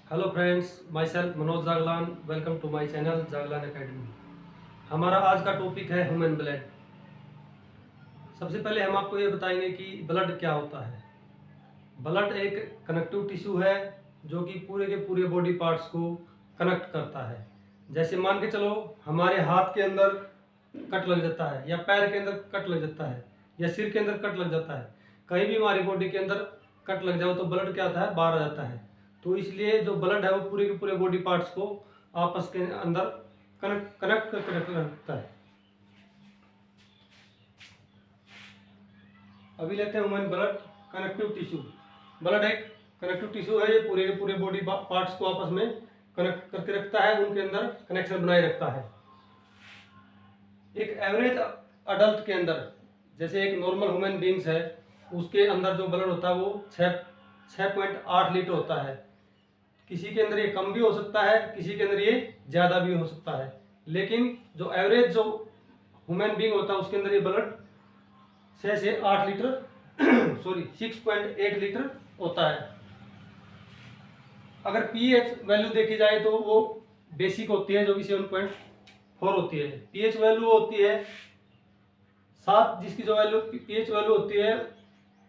Hello friends, myself Manoj Jaglan. Welcome to my channel Jaglan academy. हमारा आज का टॉपिक है ह्यूमन ब्लड। सबसे पहले हम आपको ये बताएंगे कि ब्लड क्या होता है। ब्लड एक कनेक्टिव टिश्यू है जो कि पूरे के पूरे बॉडी पार्ट्स को कनेक्ट करता है। जैसे मान के चलो, हमारे हाथ के अंदर कट लग जाता है या पैर के अंदर कट लग जाता है या सिर के अंदर कट लग जाता है, कहीं भी हमारी बॉडी के अंदर कट लग जाओ तो ब्लड क्या होता है, बाहर आ जाता है। तो इसलिए जो ब्लड है वो पूरे के पूरे बॉडी पार्ट्स को आपस के अंदर कनेक्ट करके रखता है। अभी लेते हैं human blood connective tissue. Blood एक कनेक्टिव टिश्यू है, ये पूरे के पूरे बॉडी पार्ट्स को आपस में कनेक्ट करके रखता है, उनके अंदर कनेक्शन बनाए रखता है। एक एवरेज अडल्ट के अंदर, जैसे एक नॉर्मल ह्यूमन बींग्स है, उसके अंदर जो ब्लड होता है वो 6.8 लीटर होता है। किसी के अंदर ये कम भी हो सकता है, किसी के अंदर ये ज़्यादा भी हो सकता है, लेकिन जो एवरेज जो ह्यूमन बींग होता है उसके अंदर ये ब्लड 6 से 8 लीटर 6.8 लीटर होता है। अगर पीएच वैल्यू देखी जाए तो वो बेसिक होती है, जो कि 7.4 होती है। पीएच वैल्यू होती है 7, जिसकी जो वैल्यू पीएच वैल्यू होती है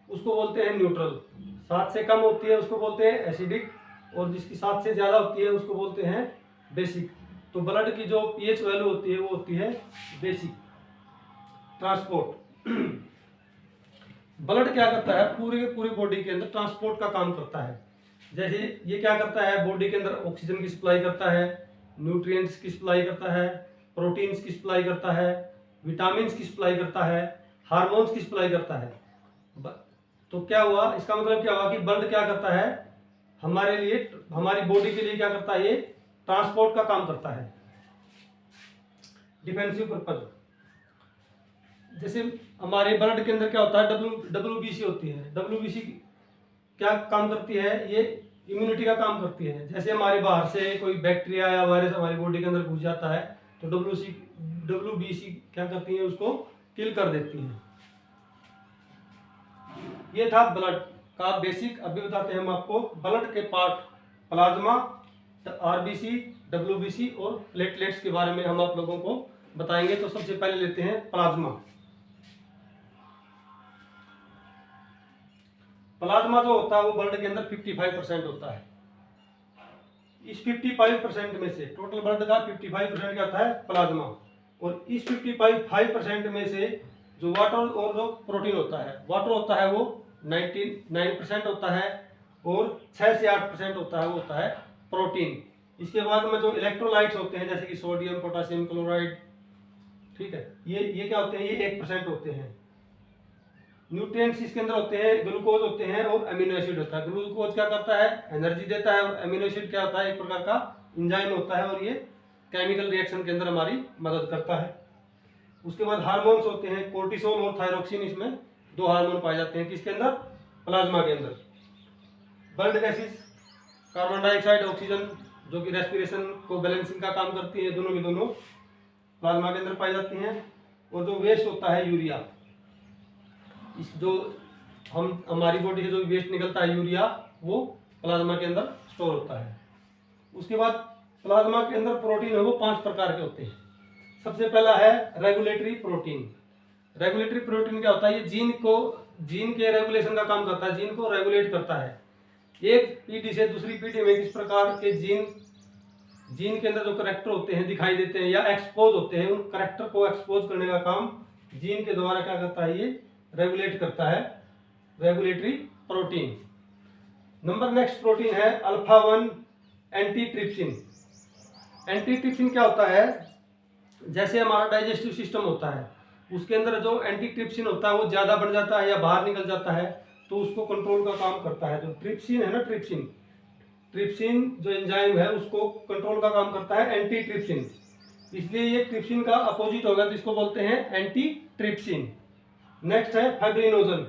उसको बोलते हैं न्यूट्रल। 7 से कम होती है उसको बोलते हैं एसिडिक, और जिसकी 7 से ज़्यादा होती है उसको बोलते हैं बेसिक। तो ब्लड की जो पीएच वैल्यू होती है वो होती है बेसिक। ट्रांसपोर्ट ब्लड क्या करता है, पूरे के पूरे बॉडी के अंदर ट्रांसपोर्ट का काम करता है। जैसे ये क्या करता है, बॉडी के अंदर ऑक्सीजन की सप्लाई करता है, न्यूट्रिएंट्स की सप्लाई करता है, प्रोटीन्स की सप्लाई करता है, विटामिन की सप्लाई करता है, हार्मोन्स की सप्लाई करता है। तो क्या हुआ, इसका मतलब क्या हुआ कि ब्लड क्या करता है, हमारे लिए, हमारी बॉडी के लिए क्या करता है, ये ट्रांसपोर्ट का काम करता है। डिफेंसिव पर्पज, जैसे हमारे ब्लड के अंदर क्या होता है, डब्ल्यूबीसी होती है। डब्ल्यूबीसी क्या काम करती है, ये इम्यूनिटी का काम करती है। जैसे हमारे बाहर से कोई बैक्टीरिया या वायरस हमारी बॉडी के अंदर घुस जाता है तो डब्ल्यूबीसी क्या करती है, उसको किल कर देती है। ये था ब्लड का बेसिक। अभी बताते हैं हम आपको ब्लड के पार्ट, प्लाज्मा, आरबीसी, डब्ल्यूबीसी और प्लेटलेट्स के बारे में हम आप लोगों को बताएंगे। तो सबसे पहले लेते हैं प्लाज्मा। प्लाज्मा जो होता है वो ब्लड के अंदर 55% होता है। इस 55% में से, टोटल ब्लड का 55% क्या होता है, प्लाज्मा। और इस 55% में से जो वाटर और जो प्रोटीन होता है, वाटर होता है वो 99% होता है, और 6 से 8% होता है वो होता है प्रोटीन। इसके बाद में जो इलेक्ट्रोलाइट्स होते हैं, जैसे कि सोडियम, पोटासियम क्लोराइड, ठीक है, ये क्या होते हैं, ये 1% होते हैं। न्यूट्रिएंट्स इसके अंदर होते हैं, ग्लूकोज होते हैं और अमीनो एसिड होता है। ग्लूकोज क्या करता है, एनर्जी देता है, और अमीनो एसिड क्या होता है, एक प्रकार का एंजाइम होता है, और ये केमिकल रिएक्शन के अंदर हमारी मदद करता है। उसके बाद हार्मोन्स होते हैं, कोर्टिसोल और थायरोक्सिन, इसमें 2 हार्मोन पाए जाते हैं। किसके अंदर, प्लाज्मा के अंदर। Blood gases, carbon dioxide, oxygen, जो कि रेस्पिरेशन को बैलेंसिंग का काम करती है, दोनों की दोनों प्लाज्मा के अंदर पाई जाती हैं। और जो वेस्ट होता है यूरिया, इस जो हमारी बॉडी से जो वेस्ट निकलता है यूरिया, वो प्लाज्मा के अंदर स्टोर होता है। उसके बाद प्लाज्मा के अंदर प्रोटीन है वो 5 प्रकार के होते हैं। सबसे पहला है रेगुलेटरी प्रोटीन। रेगुलेटरी प्रोटीन क्या होता है, ये जीन के रेगुलेशन का काम करता है, जीन को रेगुलेट करता है। एक पीढ़ी से दूसरी पीढ़ी में किस प्रकार के जीन के अंदर जो करेक्टर होते हैं दिखाई देते हैं या एक्सपोज होते हैं, उन करेक्टर को एक्सपोज करने का काम जीन के द्वारा क्या करता है, ये रेगुलेट करता है, regulatory protein. Number next protein है अल्फा 1 एंटीट्रिप्सिन। एंटीट्रिप्सिन क्या होता है, जैसे हमारा डाइजेस्टिव सिस्टम होता है, उसके अंदर जो एंटीट्रिप्सिन होता है वो ज़्यादा बढ़ जाता है या बाहर निकल जाता है, तो उसको कंट्रोल का काम करता है। जो ट्रिप्सिन है ना, ट्रिप्सिन जो एंजाइम है उसको कंट्रोल का काम करता है एंटीट्रिप्सिन। इसलिए ये ट्रिप्सिन का अपोजिट होगा, तो इसको बोलते हैं एंटी ट्रिप्सिन। नेक्स्ट है फाइब्रिनोजन।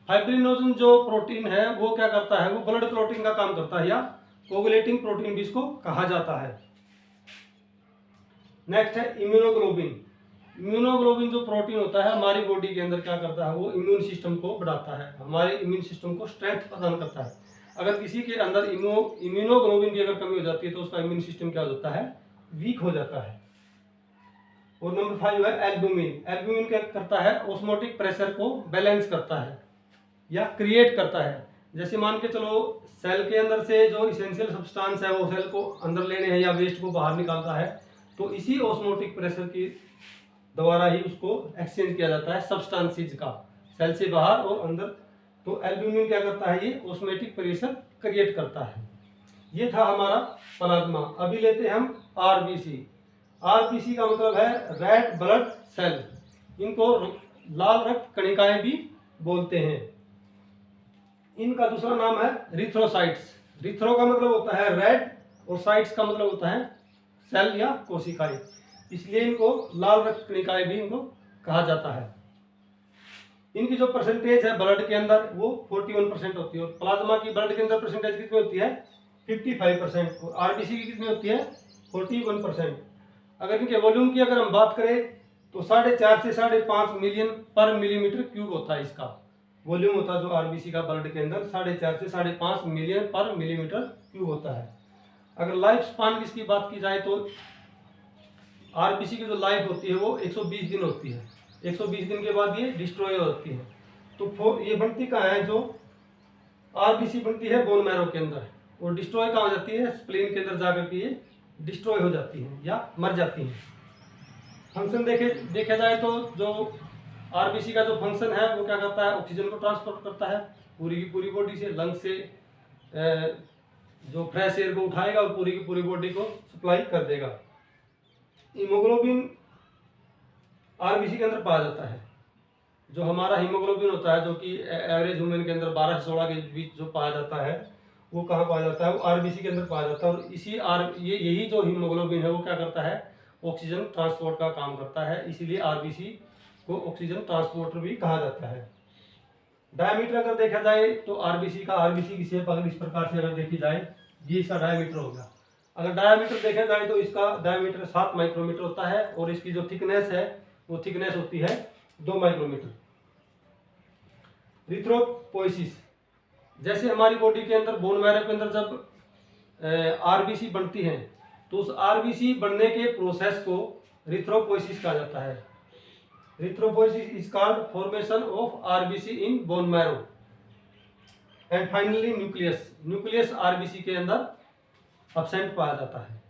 फाइब्रिनोजन जो प्रोटीन है वो क्या करता है, वो ब्लड क्लॉटिंग का काम करता है, या कोगुलेटिंग प्रोटीन भी इसको कहा जाता है। नेक्स्ट है इम्यूनोग्लोबिन। इम्यूनोग्लोबिन जो प्रोटीन होता है हमारी बॉडी के अंदर क्या करता है, वो इम्यून सिस्टम को बढ़ाता है, हमारे इम्यून सिस्टम को स्ट्रेंथ प्रदान करता है। अगर किसी के अंदर इम्यूनोग्लोबिन की अगर कमी हो जाती है तो उसका इम्यून सिस्टम क्या हो जाता है, वीक हो जाता है। और नंबर 5 है एल्ब्यूमिन। एल्ब्यूमिन क्या करता है, ऑस्मोटिक प्रेशर को बैलेंस करता है या क्रिएट करता है। जैसे मान के चलो सेल के अंदर से जो इसेंशियल सब्सटेंस है वो सेल को अंदर लेने हैं या वेस्ट को बाहर निकालता है, तो इसी ऑस्मोटिक प्रेशर की द्वारा ही उसको एक्सचेंज किया जाता है सब्सटेंसेस का, सेल से बाहर और अंदर। तो एल्ब्यूमिन क्या करता है, ये ऑस्मोटिक प्रेशर क्रिएट करता है। ये था हमारा प्लाज्मा। अभी लेते हैं हम आरबीसी। आरबीसी का मतलब है रेड ब्लड सेल, इनको लाल रक्त कणिकाएं भी बोलते हैं। इनका दूसरा नाम है रिथ्रोसाइट्स। रिथ्रो का मतलब होता है रेड और साइट्स का मतलब होता है सेल या कोशिकाएं, इसलिए इनको लाल रक्त कणिकाएं भी इनको कहा जाता है। इनकी जो परसेंटेज है ब्लड के अंदर वो 41% होती है, और प्लाज्मा की ब्लड के अंदर परसेंटेज कितनी होती है, 55%, और आरबीसी की कितनी होती है, 41%। अगर इनके वॉल्यूम की अगर हम बात करें तो 4.5 से 5.5 मिलियन पर मिलीमीटर क्यूब होता है इसका वॉल्यूम होता है। जो आरबीसी का ब्लड के अंदर 4.5 से 5.5 मिलियन पर मिलीमीटर क्यूब होता है। अगर लाइफ स्पान की इसकी बात की जाए तो आरबीसी की जो लाइफ होती है वो 120 दिन होती है। 120 दिन के बाद ये डिस्ट्रॉय होती है। तो ये बनती कहाँ है, जो आरबीसी बनती है बोन मैरो के अंदर, और डिस्ट्रॉय कहाँ हो जाती है, स्प्लीन के अंदर जाकर के ये डिस्ट्रॉय हो जाती है या मर जाती है। फंक्शन देखा जाए तो जो आरबीसी का जो फंक्शन है वो क्या करता है, ऑक्सीजन को ट्रांसपोर्ट करता है पूरी की पूरी बॉडी से, लंग से जो फ्रेश एयर को उठाएगा और पूरी की पूरी बॉडी को सप्लाई कर देगा। हीमोग्लोबिन आरबीसी के अंदर पाया जाता है। जो हमारा हीमोग्लोबिन होता है, जो कि एवरेज ह्यूमन के अंदर 12 से 16 के बीच जो पाया जाता है, वो कहाँ पाया जाता है, वो आरबीसी के अंदर पाया जाता है। और यही जो हीमोग्लोबिन है वो क्या करता है, ऑक्सीजन ट्रांसपोर्ट का काम करता है, इसीलिए आरबीसी को ऑक्सीजन ट्रांसपोर्टर भी कहा जाता है। डायमीटर अगर देखा जाए तो आरबीसी की शेप अगर इस प्रकार से अगर देखी जाए, ये इसका डायमीटर होगा। अगर डायमीटर देखा जाए तो इसका डायमीटर 7 माइक्रोमीटर होता है, और इसकी जो थिकनेस है वो थिकनेस होती है 2 माइक्रोमीटर। रिथ्रोपोइसिस, जैसे हमारी बॉडी के अंदर बोन मैरो के अंदर जब आरबीसी बनती है तो उस आरबीसी बनने के प्रोसेस को रिथ्रोपोइसिस कहा जाता है। Erythropoiesis is called formation of RBC in bone marrow. And finally nucleus RBC के अंदर एब्सेंट पाया जाता है।